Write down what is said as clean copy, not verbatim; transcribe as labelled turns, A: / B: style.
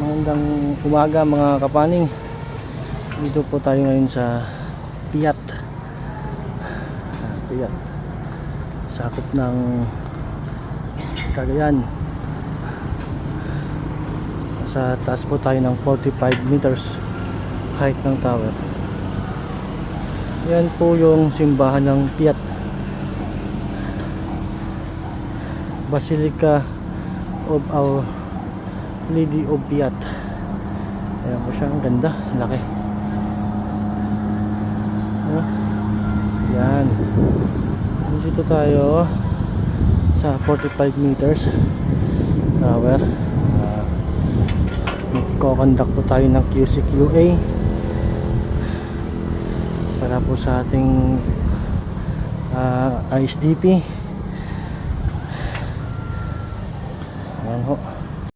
A: Magandang umaga mga kapaning. Dito po tayo ngayon sa Piat. Piat. Sakop ng Cagayan. Sa taas po tayo ng 45 meters height ng tower. Yan po yung simbahan ng Piat. Basilica of Our Lady of Piat. Ayan po siya, ang ganda, laki. Yan. Dito tayo sa 45 meters tower. Magko-conduct po tayo ng QCQA para po sa ating ISDP. Ayan ho.